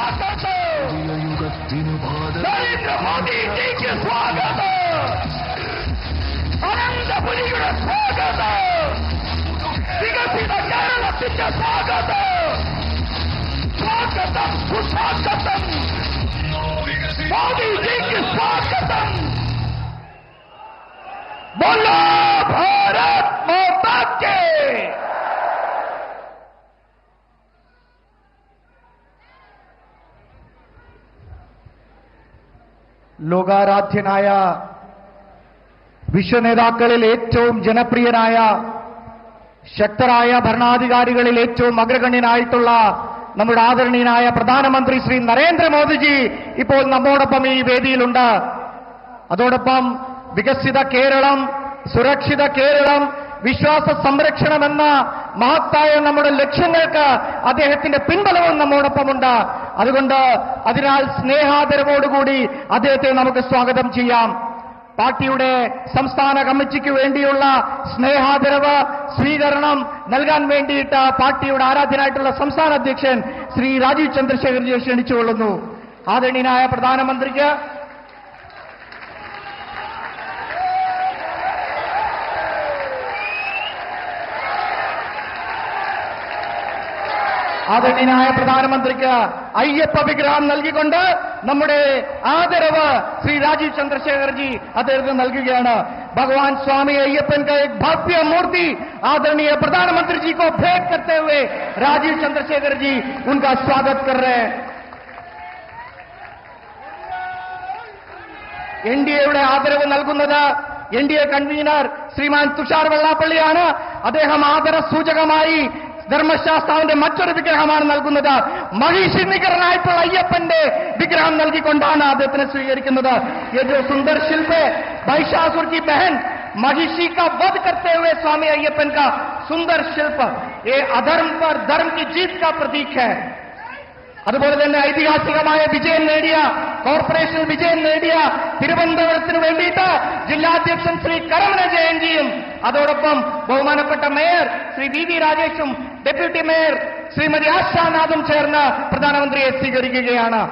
स्वागत, नरेंद्र मोदी जी के स्वागत, अनंतपुरीയുടെ स्वागत, വികസിത കേരളത്തിന്റെ സ്വാഗതം, സ്വാഗതം സുസ്വാഗതം, മോദിജിക്ക് സ്വാഗതം. बोलो भारत माता के. ലോകാരാധ്യനായ വിശ്വനേതാക്കളിൽ ഏറ്റവും ജനപ്രിയനായ ശക്തരായ ഭരണാധികാരികളിൽ ഏറ്റവും അഗ്രഗണ്യനായിട്ടുള്ള നമ്മുടെ ആദരണീയനായ പ്രധാനമന്ത്രി ശ്രീ നരേന്ദ്രമോദിജി ഇപ്പോൾ നമ്മോടൊപ്പം ഈ വേദിയിലുണ്ട്. അതോടൊപ്പം വികസിത കേരളം, സുരക്ഷിത കേരളം, വിശ്വാസ സംരക്ഷണം എന്ന മഹത്തായ നമ്മുടെ ലക്ഷ്യങ്ങൾക്ക് അദ്ദേഹത്തിന്റെ പിൻബലവും നമ്മോടൊപ്പമുണ്ട്. അതുകൊണ്ട് അതിനാൽ സ്നേഹാദരവോടുകൂടി അദ്ദേഹത്തെ നമുക്ക് സ്വാഗതം ചെയ്യാം. പാർട്ടിയുടെ സംസ്ഥാന കമ്മിറ്റിക്ക് വേണ്ടിയുള്ള സ്നേഹാദരവ് സ്വീകരണം നൽകാൻ വേണ്ടിയിട്ട് പാർട്ടിയുടെ ആരാധ്യനായിട്ടുള്ള സംസ്ഥാന അധ്യക്ഷൻ ശ്രീ രാജീവ് ചന്ദ്രശേഖർജിയെ ക്ഷണിച്ചുകൊള്ളുന്നു. ആദരണീയനായ പ്രധാനമന്ത്രിക്ക് അയ്യപ്പ വിഗ്രഹം നൽകിക്കൊണ്ട് നമ്മുടെ ആദരവ് ശ്രീ രാജീവ് ചന്ദ്രശേഖർജി അദ്ദേഹത്തിന് നൽകുകയാണ്. भगवान स्वामी अय्यप्पन का एक भव्य मूर्ति आदरणीय प्रधानमंत्री जी को भेंट करते हुए राजीव चंद्रशेखर जी उनका स्वागत कर रहे हैं. എൻഡിഎയുടെ ആദരവ് നൽകുന്നത് എൻഡിഎ കൺവീനർ ശ്രീമാൻ തുഷാർ വെള്ളാപ്പള്ളിയാണ്. അദ്ദേഹം ആദര സൂചകമായി ധർമ്മശാസ്താവിന്റെ മറ്റൊരു വിഗ്രഹമാണ് നൽകുന്നത്. മഹിഷി നികരനായിട്ടുള്ള അയ്യപ്പന്റെ വിഗ്രഹം നൽകിക്കൊണ്ടാണ് അദ്ദേഹത്തിനെ സ്വീകരിക്കുന്നത്. ये जो सुंदर शिल्प है महिषासुर की बहन महिषी का वध करते हुए स्वामी अय्यप्पन का सुंदर शिल्प, ये अधर्म पर धर्म की जीत का प्रतीक है. അതുപോലെ തന്നെ ഐതിഹാസികമായ വിജയം നേടിയ കോർപ്പറേഷൻ വിജയം നേടിയ തിരുവനന്തപുരത്തിന് വേണ്ടിയിട്ട് ജില്ലാധ്യക്ഷൻ ശ്രീ കരമന ജയന്തിയും അതോടൊപ്പം ബഹുമാനപ്പെട്ട മേയർ ശ്രീ വി വി രാജേഷും ഡെപ്യൂട്ടി മേയർ ശ്രീമതി ആശാനാഥും ചേർന്ന് പ്രധാനമന്ത്രിയെ സ്വീകരിക്കുകയാണ്.